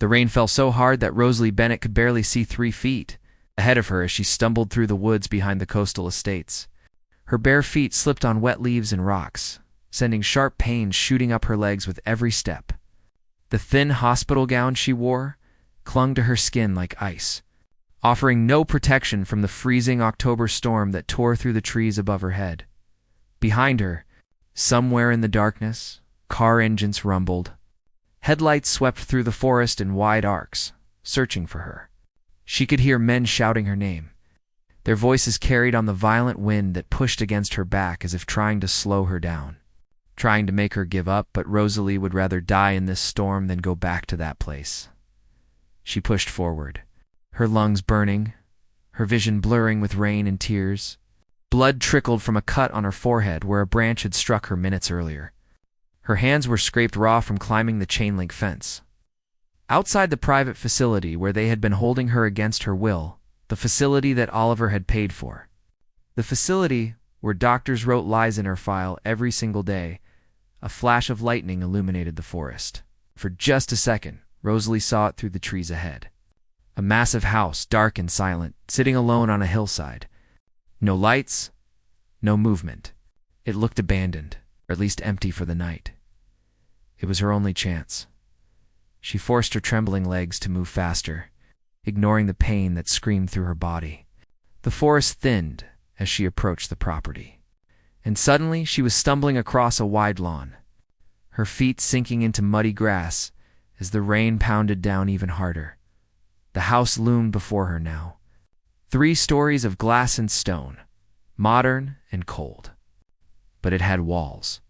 The rain fell so hard that Rosalie Bennett could barely see 3 feet ahead of her as she stumbled through the woods behind the coastal estates. Her bare feet slipped on wet leaves and rocks, sending sharp pains shooting up her legs with every step. The thin hospital gown she wore clung to her skin like ice, offering no protection from the freezing October storm that tore through the trees above her head. Behind her, somewhere in the darkness, car engines rumbled. Headlights swept through the forest in wide arcs, searching for her. She could hear men shouting her name. Their voices carried on the violent wind that pushed against her back as if trying to slow her down, trying to make her give up, but Rosalie would rather die in this storm than go back to that place. She pushed forward, her lungs burning, her vision blurring with rain and tears. Blood trickled from a cut on her forehead where a branch had struck her minutes earlier. Her hands were scraped raw from climbing the chain-link fence. Outside the private facility where they had been holding her against her will, the facility that Oliver had paid for. The facility where doctors wrote lies in her file every single day, a flash of lightning illuminated the forest. For just a second, Rosalie saw it through the trees ahead. A massive house, dark and silent, sitting alone on a hillside. No lights, no movement. It looked abandoned, or at least empty for the night. It was her only chance. She forced her trembling legs to move faster, ignoring the pain that screamed through her body. The forest thinned as she approached the property, and suddenly she was stumbling across a wide lawn, her feet sinking into muddy grass as the rain pounded down even harder. The house loomed before her now. 3 stories of glass and stone, modern and cold. But it had walls.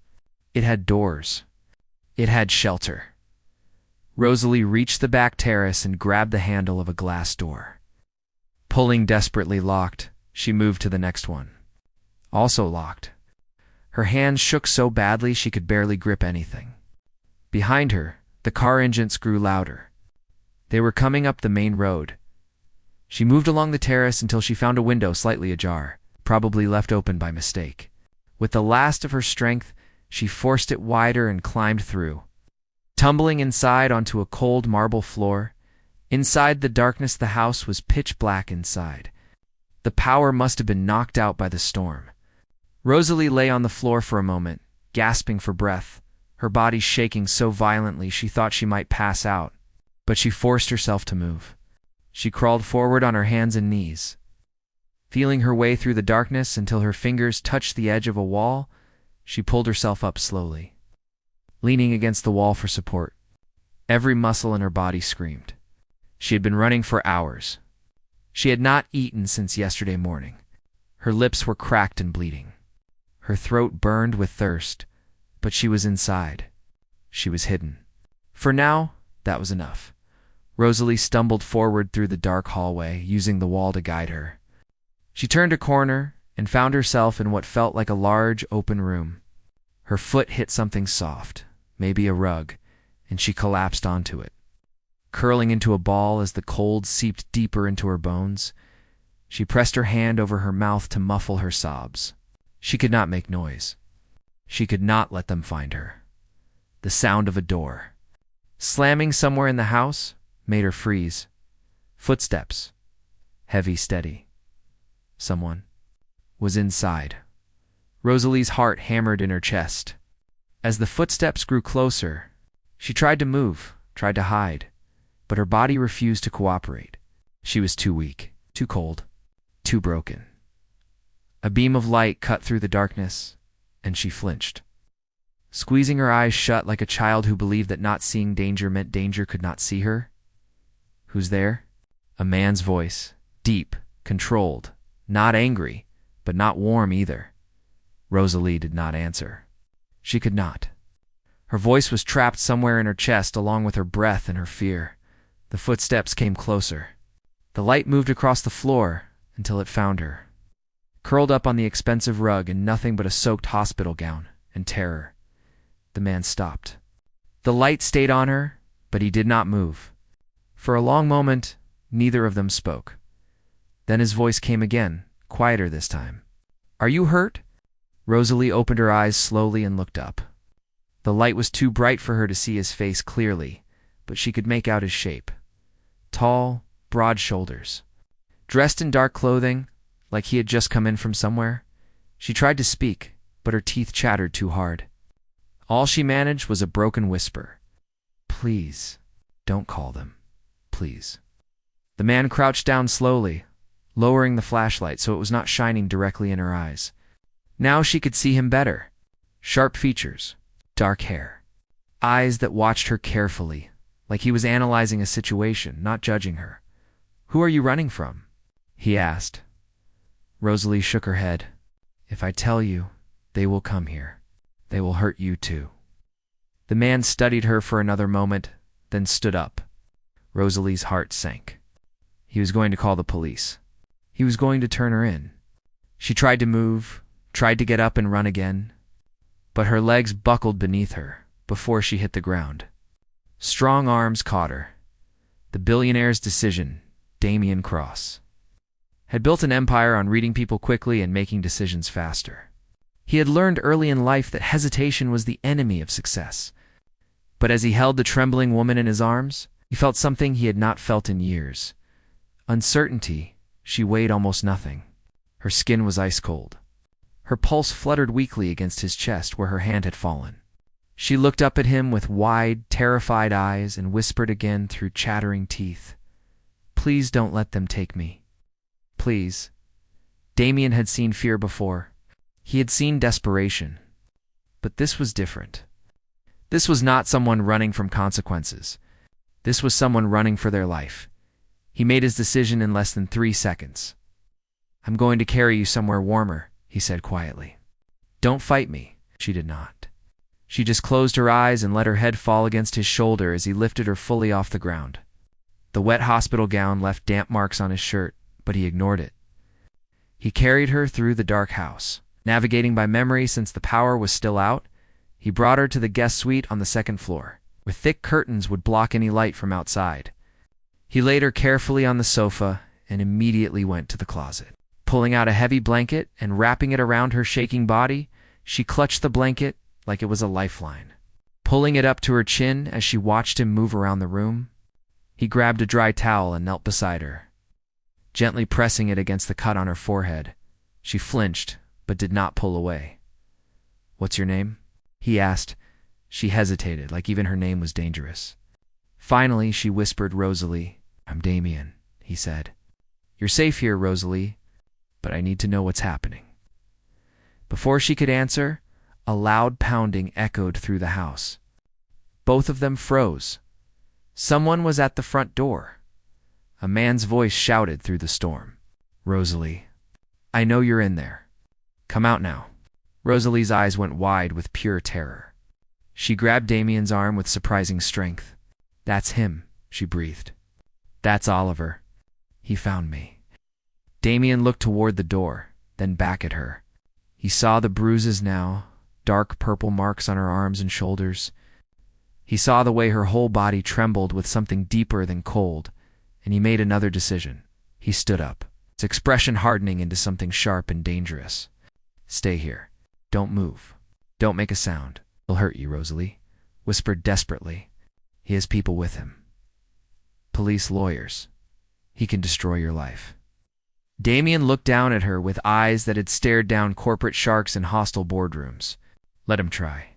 It had doors. It had shelter. Rosalie reached the back terrace and grabbed the handle of a glass door. Pulling desperately locked, she moved to the next one. Also locked. Her hands shook so badly she could barely grip anything. Behind her, the car engines grew louder. They were coming up the main road. She moved along the terrace until she found a window slightly ajar, probably left open by mistake. With the last of her strength, she forced it wider and climbed through. Tumbling inside onto a cold marble floor, inside the darkness the house was pitch black inside. The power must have been knocked out by the storm. Rosalie lay on the floor for a moment, gasping for breath, her body shaking so violently she thought she might pass out. But she forced herself to move. She crawled forward on her hands and knees, feeling her way through the darkness until her fingers touched the edge of a wall. She pulled herself up slowly, leaning against the wall for support. Every muscle in her body screamed. She had been running for hours. She had not eaten since yesterday morning. Her lips were cracked and bleeding. Her throat burned with thirst, but she was inside. She was hidden. For now, that was enough. Rosalie stumbled forward through the dark hallway, using the wall to guide her. She turned a corner and found herself in what felt like a large, open room. Her foot hit something soft, maybe a rug, and she collapsed onto it. Curling into a ball as the cold seeped deeper into her bones, she pressed her hand over her mouth to muffle her sobs. She could not make noise. She could not let them find her. The sound of a door slamming somewhere in the house made her freeze. Footsteps. Heavy, steady. Someone was inside. Rosalie's heart hammered in her chest. As the footsteps grew closer, she tried to move, tried to hide, but her body refused to cooperate. She was too weak, too cold, too broken. A beam of light cut through the darkness, and she flinched, squeezing her eyes shut like a child who believed that not seeing danger meant danger could not see her. "Who's there?" A man's voice, deep, controlled, not angry, but not warm either. Rosalie did not answer. She could not. Her voice was trapped somewhere in her chest along with her breath and her fear. The footsteps came closer. The light moved across the floor until it found her, curled up on the expensive rug in nothing but a soaked hospital gown and terror. The man stopped. The light stayed on her, but he did not move. For a long moment, neither of them spoke. Then his voice came again, quieter this time. "Are you hurt?" Rosalie opened her eyes slowly and looked up. The light was too bright for her to see his face clearly, but she could make out his shape. Tall, broad shoulders. Dressed in dark clothing, like he had just come in from somewhere. She tried to speak, but her teeth chattered too hard. All she managed was a broken whisper. "Please, don't call them. Please." The man crouched down slowly, lowering the flashlight so it was not shining directly in her eyes. Now she could see him better. Sharp features, dark hair, eyes that watched her carefully, like he was analyzing a situation, not judging her. "Who are you running from?" he asked. Rosalie shook her head. "If I tell you, they will come here. They will hurt you too." The man studied her for another moment, then stood up. Rosalie's heart sank. He was going to call the police. He was going to turn her in. She tried to move, tried to get up and run again, but her legs buckled beneath her before she hit the ground. Strong arms caught her. The billionaire's decision, Damien Cross, had built an empire on reading people quickly and making decisions faster. He had learned early in life that hesitation was the enemy of success. But as he held the trembling woman in his arms, he felt something he had not felt in years. Uncertainty. She weighed almost nothing. Her skin was ice cold. Her pulse fluttered weakly against his chest where her hand had fallen. She looked up at him with wide, terrified eyes and whispered again through chattering teeth, "Please don't let them take me. Please." Damien had seen fear before. He had seen desperation. But this was different. This was not someone running from consequences. This was someone running for their life. He made his decision in less than 3 seconds. "I'm going to carry you somewhere warmer," he said quietly. "Don't fight me." She did not. She just closed her eyes and let her head fall against his shoulder as he lifted her fully off the ground. The wet hospital gown left damp marks on his shirt, but he ignored it. He carried her through the dark house. Navigating by memory since the power was still out, he brought her to the guest suite on the 2nd floor, where thick curtains would block any light from outside. He laid her carefully on the sofa and immediately went to the closet. Pulling out a heavy blanket and wrapping it around her shaking body, she clutched the blanket like it was a lifeline. Pulling it up to her chin as she watched him move around the room, he grabbed a dry towel and knelt beside her. Gently pressing it against the cut on her forehead, she flinched but did not pull away. "What's your name?" he asked. She hesitated, like even her name was dangerous. Finally, she whispered, "Rosalie." "I'm Damien," he said. "You're safe here, Rosalie, but I need to know what's happening." Before she could answer, a loud pounding echoed through the house. Both of them froze. Someone was at the front door. A man's voice shouted through the storm. "Rosalie, I know you're in there. Come out now." Rosalie's eyes went wide with pure terror. She grabbed Damien's arm with surprising strength. "That's him," she breathed. "That's Oliver. He found me." Damien looked toward the door, then back at her. He saw the bruises now, dark purple marks on her arms and shoulders. He saw the way her whole body trembled with something deeper than cold, and he made another decision. He stood up, his expression hardening into something sharp and dangerous. "Stay here. Don't move. Don't make a sound. He'll hurt you," Rosalie whispered desperately. "He has people with him. Police, lawyers. He can destroy your life." Damien looked down at her with eyes that had stared down corporate sharks in hostile boardrooms. "Let him try."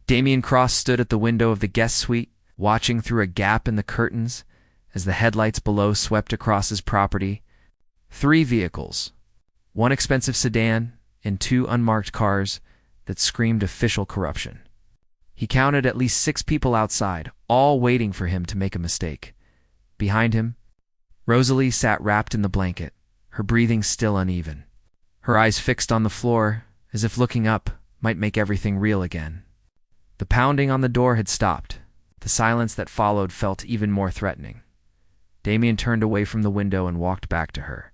Damien Cross stood at the window of the guest suite, watching through a gap in the curtains as the headlights below swept across his property. 3 vehicles, 1 expensive sedan, and 2 unmarked cars that screamed official corruption. He counted at least 6 people outside, all waiting for him to make a mistake. Behind him, Rosalie sat wrapped in the blanket, her breathing still uneven. Her eyes fixed on the floor, as if looking up might make everything real again. The pounding on the door had stopped. The silence that followed felt even more threatening. Damien turned away from the window and walked back to her.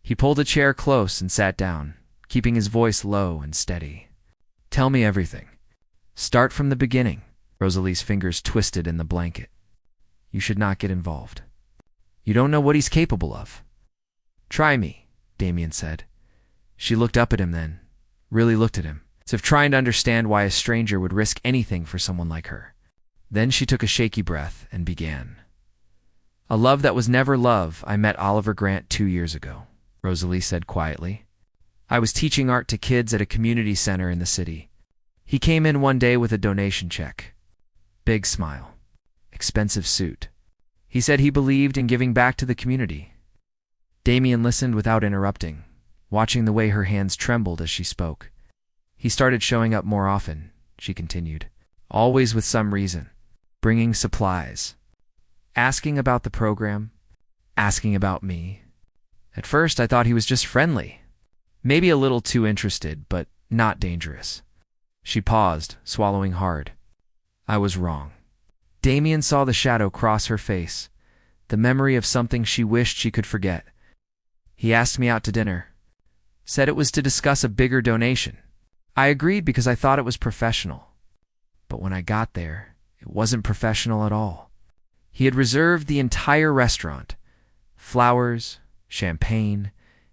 He pulled a chair close and sat down, keeping his voice low and steady. "Tell me everything. Start from the beginning." Rosalie's fingers twisted in the blanket. "You should not get involved. You don't know what he's capable of." "Try me," Damien said. She looked up at him then, really looked at him, as if trying to understand why a stranger would risk anything for someone like her. Then she took a shaky breath and began. A love that was never love. I met Oliver Grant 2 years ago, Rosalie said quietly. I was teaching art to kids at a community center in the city. He came in one day with a donation check. Big smile. Expensive suit. He said he believed in giving back to the community. Damien listened without interrupting, watching the way her hands trembled as she spoke. He started showing up more often, she continued, always with some reason, bringing supplies, asking about the program, asking about me. At first, I thought he was just friendly, maybe a little too interested, but not dangerous. She paused, swallowing hard. I was wrong. Damien saw the shadow cross her face, the memory of something she wished she could forget. He asked me out to dinner, said it was to discuss a bigger donation. I agreed because I thought it was professional. But when I got there, it wasn't professional at all. He had reserved the entire restaurant. Flowers, champagne.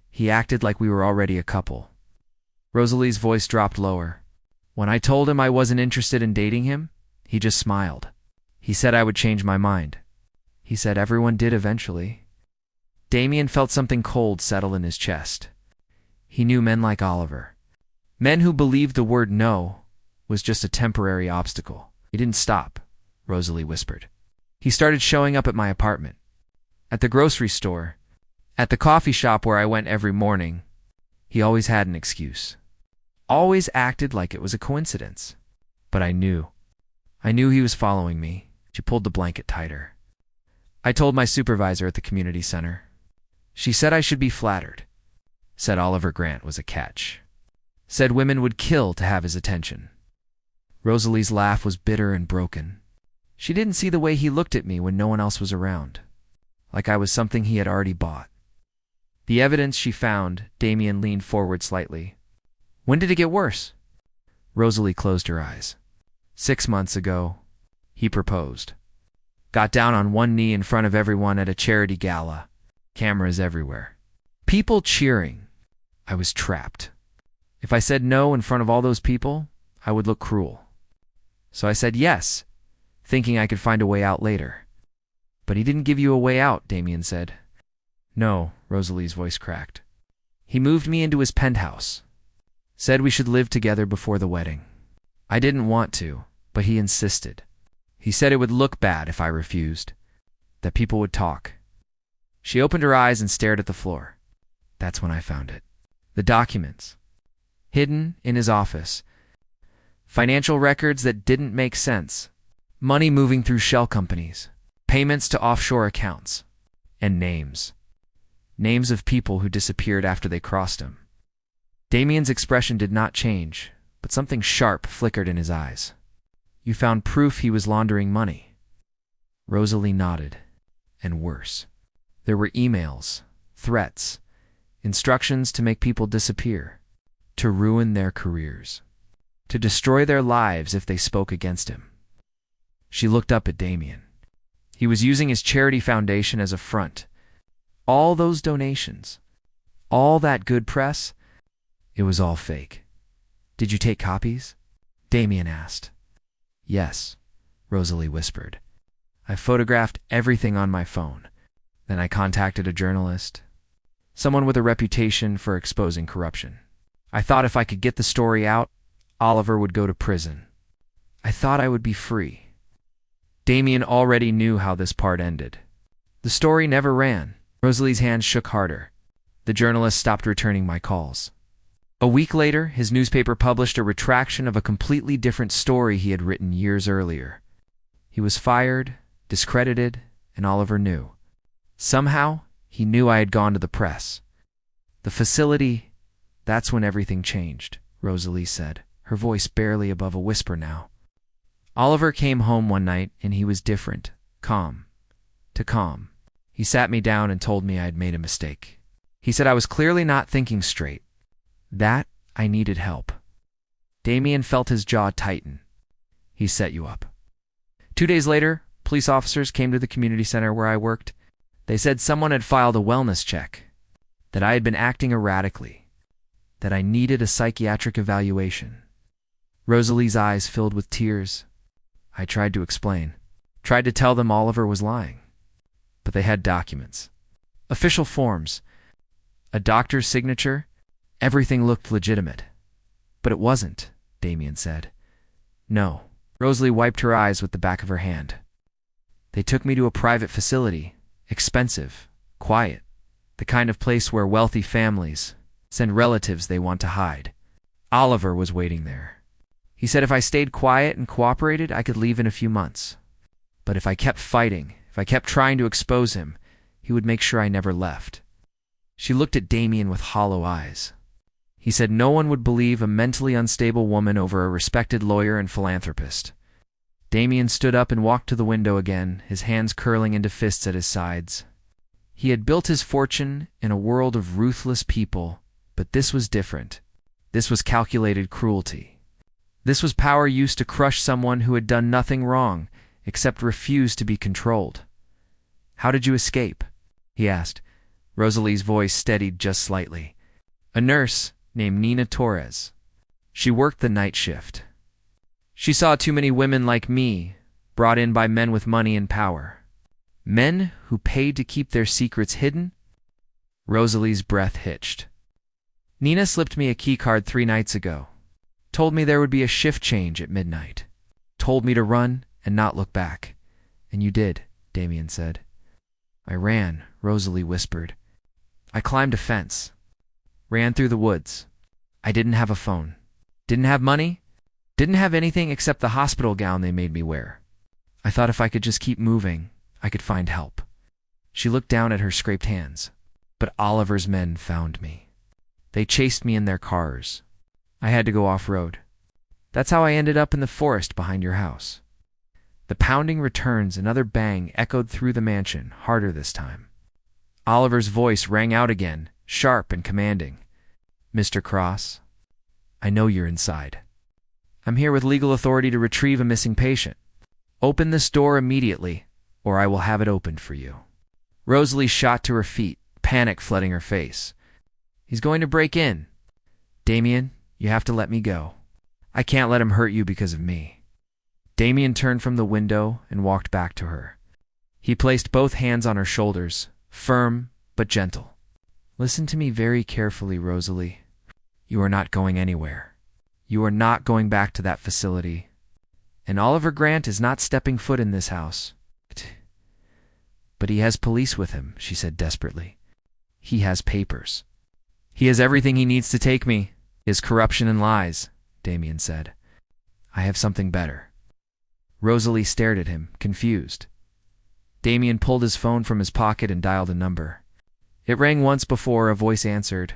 He acted like we were already a couple. Rosalie's voice dropped lower. When I told him I wasn't interested in dating him, he just smiled. He said I would change my mind. He said everyone did eventually. Damien felt something cold settle in his chest. He knew men like Oliver. Men who believed the word no was just a temporary obstacle. He didn't stop, Rosalie whispered. He started showing up at my apartment, at the grocery store, at the coffee shop where I went every morning. He always had an excuse. Always acted like it was a coincidence. But I knew he was following me. She pulled the blanket tighter. I told my supervisor at the community center. She said I should be flattered. Said Oliver Grant was a catch. Said women would kill to have his attention. Rosalie's laugh was bitter and broken. She didn't see the way he looked at me when no one else was around, like I was something he had already bought. The evidence she found, Damien leaned forward slightly. When did it get worse? Rosalie closed her eyes. 6 months ago, he proposed. Got down on one knee in front of everyone at a charity gala. Cameras everywhere. People cheering. I was trapped. If I said no in front of all those people, I would look cruel. So I said yes, thinking I could find a way out later. But he didn't give you a way out, Damien said. No, Rosalie's voice cracked. He moved me into his penthouse. Said we should live together before the wedding. I didn't want to, but he insisted. He said it would look bad if I refused, that people would talk. She opened her eyes and stared at the floor. That's when I found it. The documents. Hidden in his office. Financial records that didn't make sense. Money moving through shell companies. Payments to offshore accounts. And names. Names of people who disappeared after they crossed him. Damien's expression did not change, but something sharp flickered in his eyes. You found proof he was laundering money. Rosalie nodded. And worse. There were emails, threats, instructions to make people disappear, to ruin their careers, to destroy their lives if they spoke against him. She looked up at Damien. He was using his charity foundation as a front. All those donations, all that good press, it was all fake. Did you take copies? Damien asked. Yes, Rosalie whispered. I photographed everything on my phone. Then I contacted a journalist, someone with a reputation for exposing corruption. I thought if I could get the story out, Oliver would go to prison. I thought I would be free. Damien already knew how this part ended. The story never ran. Rosalie's hands shook harder. The journalist stopped returning my calls. A week later, his newspaper published a retraction of a completely different story he had written years earlier. He was fired, discredited, and Oliver knew. Somehow, he knew I had gone to the press. The facility, that's when everything changed, Rosalie said, her voice barely above a whisper now. Oliver came home one night, and he was different, calm. He sat me down and told me I had made a mistake. He said I was clearly not thinking straight. That I needed help. Damien felt his jaw tighten. He set you up. 2 days later, police officers came to the community center where I worked. They said someone had filed a wellness check, that I had been acting erratically, that I needed a psychiatric evaluation. Rosalie's eyes filled with tears. I tried to explain. Tried to tell them Oliver was lying. But they had documents. Official forms. A doctor's signature. Everything looked legitimate. But it wasn't, Damien said. No. Rosalie wiped her eyes with the back of her hand. They took me to a private facility. Expensive. Quiet. The kind of place where wealthy families send relatives they want to hide. Oliver was waiting there. He said if I stayed quiet and cooperated, I could leave in a few months. But if I kept fighting, if I kept trying to expose him, he would make sure I never left. She looked at Damien with hollow eyes. He said no one would believe a mentally unstable woman over a respected lawyer and philanthropist. Damien stood up and walked to the window again, his hands curling into fists at his sides. He had built his fortune in a world of ruthless people, but this was different. This was calculated cruelty. This was power used to crush someone who had done nothing wrong, except refuse to be controlled. "How did you escape?" he asked. Rosalie's voice steadied just slightly. "A nurse named Nina Torres. She worked the night shift. She saw too many women like me, brought in by men with money and power. Men who paid to keep their secrets hidden." Rosalie's breath hitched. "Nina slipped me a keycard 3 nights ago. Told me there would be a shift change at midnight. Told me to run and not look back. And you did," Damien said. "I ran," Rosalie whispered. "I climbed a fence. Ran through the woods. I didn't have a phone. Didn't have money. Didn't have anything except the hospital gown they made me wear. I thought if I could just keep moving, I could find help." She looked down at her scraped hands. "But Oliver's men found me. They chased me in their cars. I had to go off-road. That's how I ended up in the forest behind your house." The pounding returns, another bang echoed through the mansion, harder this time. Oliver's voice rang out again, sharp and commanding. "Mr. Cross, I know you're inside. I'm here with legal authority to retrieve a missing patient. Open this door immediately, or I will have it opened for you." Rosalie shot to her feet, panic flooding her face. "He's going to break in. Damien, you have to let me go. I can't let him hurt you because of me." Damien turned from the window and walked back to her. He placed both hands on her shoulders, firm but gentle. "Listen to me very carefully, Rosalie. You are not going anywhere. You are not going back to that facility. And Oliver Grant is not stepping foot in this house. But he has police with him," she said desperately. "He has papers. He has everything he needs to take me. His corruption and lies," Damien said. "I have something better." Rosalie stared at him, confused. Damien pulled his phone from his pocket and dialed a number. It rang once before a voice answered.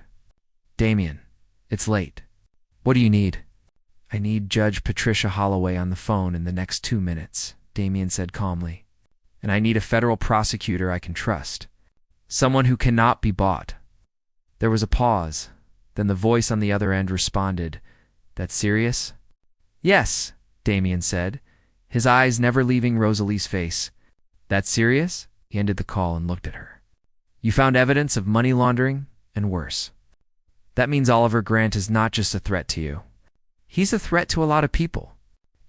"Damien, it's late. What do you need?" "I need Judge Patricia Holloway on the phone in the next 2 minutes," Damien said calmly. "And I need a federal prosecutor I can trust. Someone who cannot be bought." There was a pause. Then the voice on the other end responded, "That's serious?" "Yes," Damien said, his eyes never leaving Rosalie's face. "That's serious?" He ended the call and looked at her. "You found evidence of money laundering, and worse. That means Oliver Grant is not just a threat to you. He's a threat to a lot of people.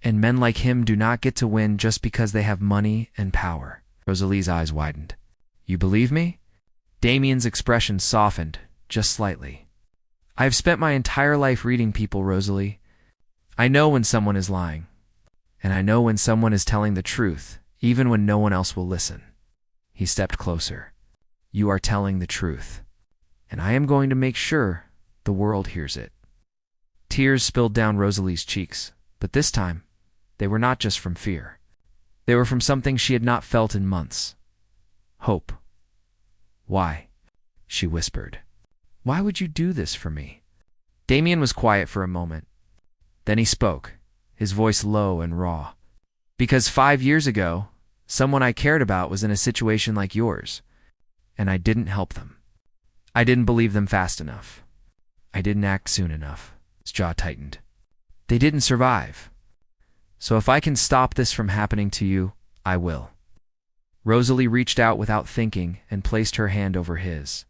And men like him do not get to win just because they have money and power." Rosalie's eyes widened. "You believe me?" Damien's expression softened, just slightly. "I have spent my entire life reading people, Rosalie. I know when someone is lying. And I know when someone is telling the truth, even when no one else will listen." He stepped closer. "You are telling the truth. And I am going to make sure the world hears it." Tears spilled down Rosalie's cheeks, but this time, they were not just from fear. They were from something she had not felt in months. Hope. "Why?" she whispered. "Why would you do this for me?" Damien was quiet for a moment. Then he spoke, his voice low and raw. "Because 5 years ago, someone I cared about was in a situation like yours, and I didn't help them. I didn't believe them fast enough. I didn't act soon enough." His jaw tightened. "They didn't survive. So if I can stop this from happening to you, I will." Rosalie reached out without thinking and placed her hand over his.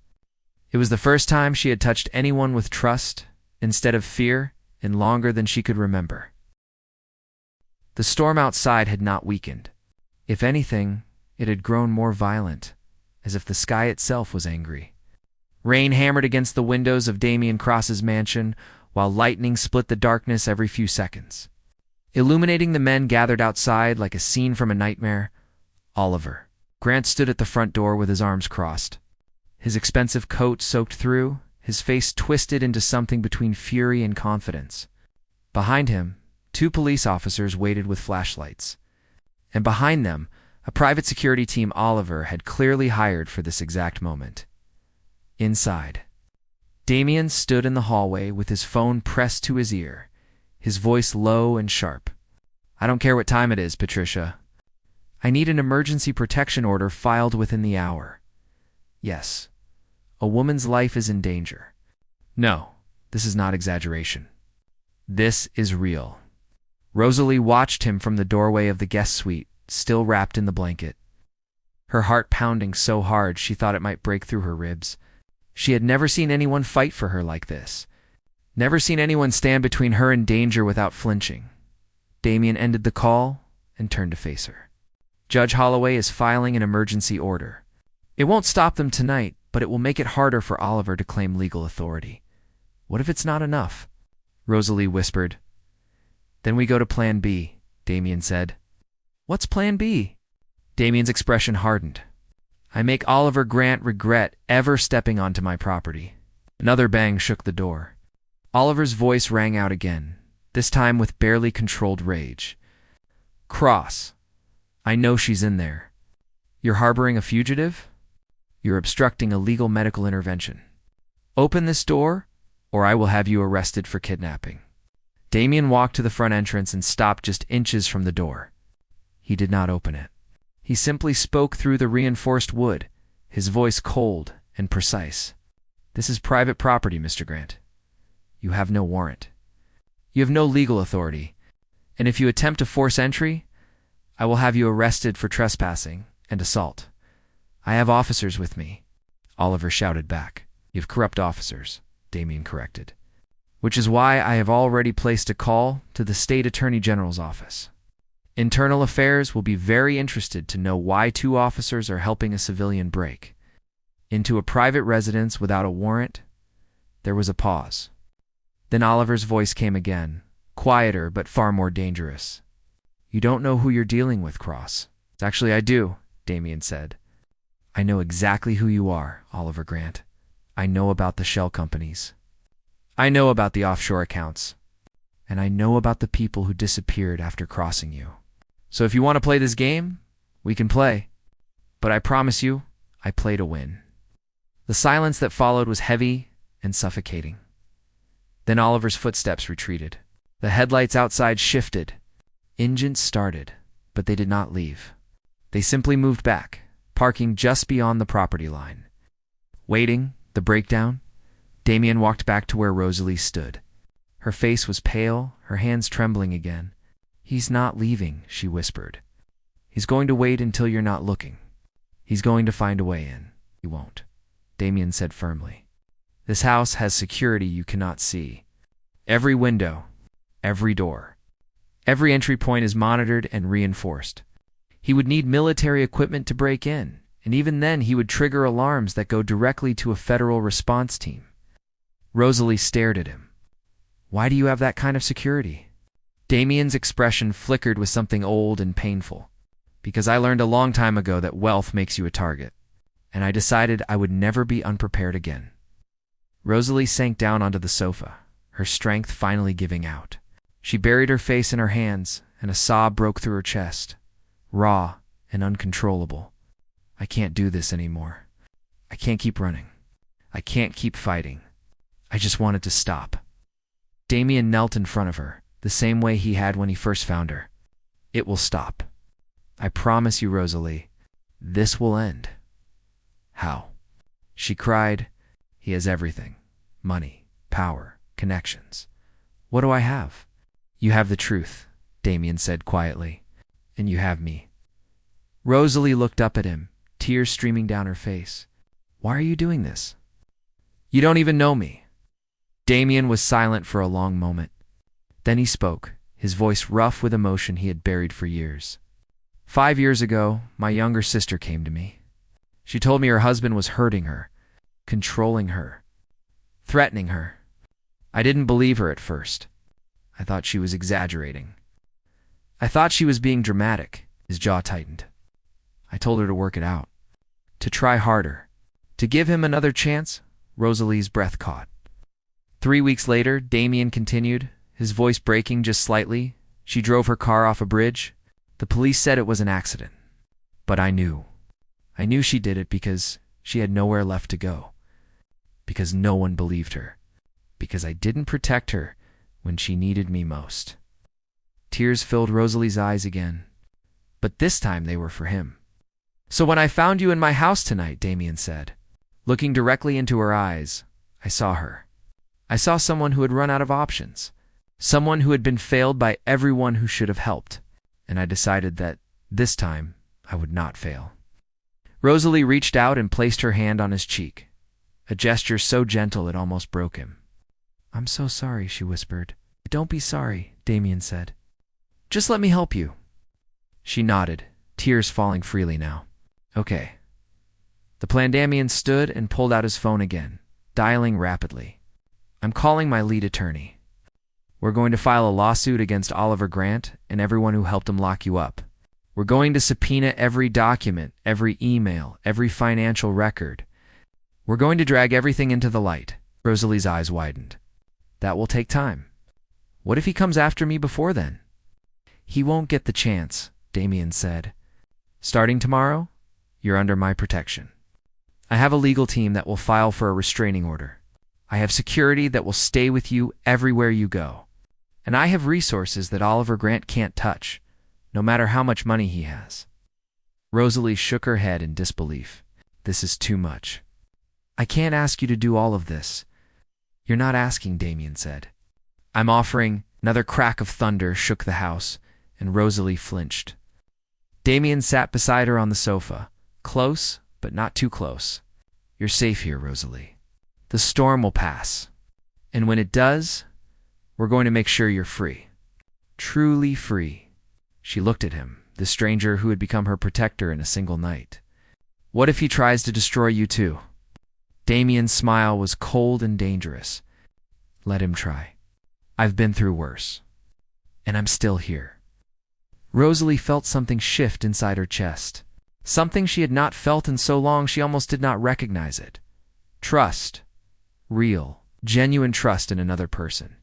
It was the first time she had touched anyone with trust instead of fear in longer than she could remember. The storm outside had not weakened. If anything, it had grown more violent, as if the sky itself was angry. Rain hammered against the windows of Damien Cross's mansion, while lightning split the darkness every few seconds. Illuminating the men gathered outside like a scene from a nightmare, Oliver Grant stood at the front door with his arms crossed. His expensive coat soaked through, his face twisted into something between fury and confidence. Behind him, 2 police officers waited with flashlights. And behind them, a private security team Oliver had clearly hired for this exact moment. Inside, Damien stood in the hallway with his phone pressed to his ear, his voice low and sharp. "I don't care what time it is, Patricia. I need an emergency protection order filed within the hour. Yes, a woman's life is in danger. No, this is not exaggeration. This is real." Rosalie watched him from the doorway of the guest suite, still wrapped in the blanket. Her heart pounding so hard she thought it might break through her ribs. She had never seen anyone fight for her like this. Never seen anyone stand between her and danger without flinching. Damien ended the call and turned to face her. "Judge Holloway is filing an emergency order. It won't stop them tonight, but it will make it harder for Oliver to claim legal authority." "What if it's not enough?" Rosalie whispered. "Then we go to Plan B," Damien said. "What's Plan B?" Damien's expression hardened. "I make Oliver Grant regret ever stepping onto my property." Another bang shook the door. Oliver's voice rang out again, this time with barely controlled rage. "Cross, I know she's in there. You're harboring a fugitive? You're obstructing a legal medical intervention. Open this door, or I will have you arrested for kidnapping." Damien walked to the front entrance and stopped just inches from the door. He did not open it. He simply spoke through the reinforced wood, his voice cold and precise. "This is private property, Mr. Grant. You have no warrant. You have no legal authority, and if you attempt to force entry, I will have you arrested for trespassing and assault. I have officers with me." Oliver shouted back. "You have corrupt officers," Damien corrected. "Which is why I have already placed a call to the State Attorney General's office. Internal Affairs will be very interested to know why 2 officers are helping a civilian break into a private residence without a warrant." There was a pause. Then Oliver's voice came again, quieter but far more dangerous. "You don't know who you're dealing with, Cross." "Actually, I do," Damien said. "I know exactly who you are, Oliver Grant. I know about the shell companies. I know about the offshore accounts. And I know about the people who disappeared after crossing you. So if you want to play this game, we can play. But I promise you, I play to win." The silence that followed was heavy and suffocating. Then Oliver's footsteps retreated. The headlights outside shifted. Engines started, but they did not leave. They simply moved back, parking just beyond the property line. Waiting, the breakdown, Damien walked back to where Rosalie stood. Her face was pale, her hands trembling again. "He's not leaving," she whispered. "He's going to wait until you're not looking. He's going to find a way in." "He won't," Damien said firmly. "This house has security you cannot see. Every window, every door, every entry point is monitored and reinforced. He would need military equipment to break in, and even then he would trigger alarms that go directly to a federal response team." Rosalie stared at him. "Why do you have that kind of security?" Damien's expression flickered with something old and painful. "Because I learned a long time ago that wealth makes you a target, and I decided I would never be unprepared again." Rosalie sank down onto the sofa, her strength finally giving out. She buried her face in her hands, and a sob broke through her chest, raw and uncontrollable. "I can't do this anymore. I can't keep running. I can't keep fighting. I just wanted to stop." Damien knelt in front of her, the same way he had when he first found her. "It will stop. I promise you, Rosalie. This will end." "How?" She cried. "He has everything. Money, power, connections. What do I have?" "You have the truth," Damien said quietly. "And you have me." Rosalie looked up at him, tears streaming down her face. "Why are you doing this? You don't even know me." Damien was silent for a long moment. Then he spoke, his voice rough with emotion he had buried for years. 5 years ago, my younger sister came to me. She told me her husband was hurting her, controlling her, threatening her. I didn't believe her at first. I thought she was exaggerating. I thought she was being dramatic. His jaw tightened. I told her to work it out, to try harder, to give him another chance. Rosalie's breath caught. 3 weeks later, Damien continued, his voice breaking just slightly. She drove her car off a bridge. The police said it was an accident. But I knew. I knew she did it because she had nowhere left to go. Because no one believed her. Because I didn't protect her when she needed me most. Tears filled Rosalie's eyes again. But this time they were for him. So when I found you in my house tonight, Damien said, looking directly into her eyes, I saw her. I saw someone who had run out of options. Someone who had been failed by everyone who should have helped. And I decided that this time I would not fail. Rosalie reached out and placed her hand on his cheek, a gesture so gentle it almost broke him. I'm so sorry, she whispered. Don't be sorry, Damien said. Just let me help you. She nodded, tears falling freely now. Okay. The plan. Damien stood and pulled out his phone again, dialing rapidly. I'm calling my lead attorney. We're going to file a lawsuit against Oliver Grant and everyone who helped him lock you up. We're going to subpoena every document, every email, every financial record. We're going to drag everything into the light. Rosalie's eyes widened. That will take time. What if he comes after me before then? He won't get the chance, Damien said. Starting tomorrow, you're under my protection. I have a legal team that will file for a restraining order. I have security that will stay with you everywhere you go. And I have resources that Oliver Grant can't touch, no matter how much money he has. Rosalie shook her head in disbelief. This is too much. I can't ask you to do all of this. You're not asking, Damien said. I'm offering. Another crack of thunder shook the house, and Rosalie flinched. Damien sat beside her on the sofa, close, but not too close. You're safe here, Rosalie. The storm will pass. And when it does, we're going to make sure you're free. Truly free. She looked at him, the stranger who had become her protector in a single night. What if he tries to destroy you too? Damien's smile was cold and dangerous. Let him try. I've been through worse. And I'm still here. Rosalie felt something shift inside her chest. Something she had not felt in so long she almost did not recognize it. Trust. Real, genuine trust in another person.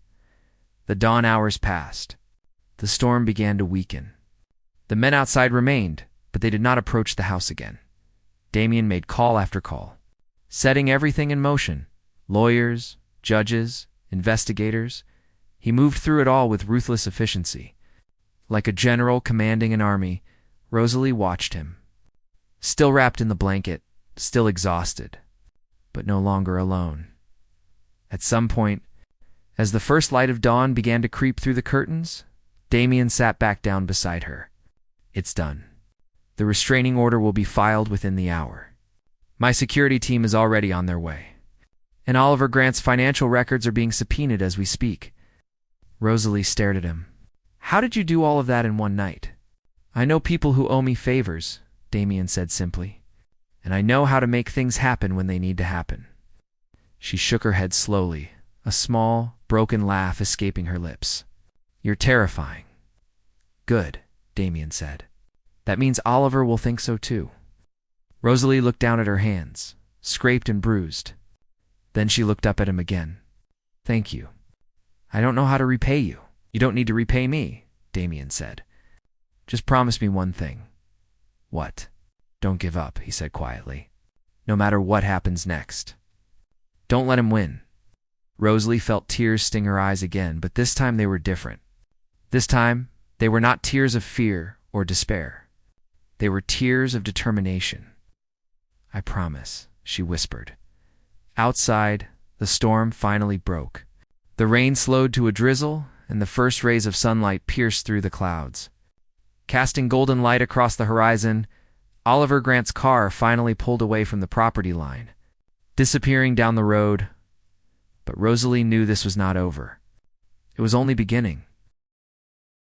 The dawn hours passed. The storm began to weaken. The men outside remained, but they did not approach the house again. Damien made call after call, setting everything in motion. Lawyers, judges, investigators. He moved through it all with ruthless efficiency. Like a general commanding an army, Rosalie watched him. Still wrapped in the blanket, still exhausted, but no longer alone. At some point, as the first light of dawn began to creep through the curtains, Damien sat back down beside her. It's done. The restraining order will be filed within the hour. My security team is already on their way. And Oliver Grant's financial records are being subpoenaed as we speak. Rosalie stared at him. How did you do all of that in one night? I know people who owe me favors, Damien said simply. And I know how to make things happen when they need to happen. She shook her head slowly, a small, broken laugh escaping her lips. You're terrifying. Good, Damien said. That means Oliver will think so too. Rosalie looked down at her hands, scraped and bruised. Then she looked up at him again. Thank you. I don't know how to repay you. You don't need to repay me, Damien said. Just promise me one thing. What? Don't give up, he said quietly. No matter what happens next. Don't let him win. Rosalie felt tears sting her eyes again, but this time they were different. This time, they were not tears of fear or despair. They were tears of determination. I promise, she whispered. Outside, the storm finally broke. The rain slowed to a drizzle, and the first rays of sunlight pierced through the clouds. Casting golden light across the horizon, Oliver Grant's car finally pulled away from the property line, disappearing down the road. But Rosalie knew this was not over. It was only beginning.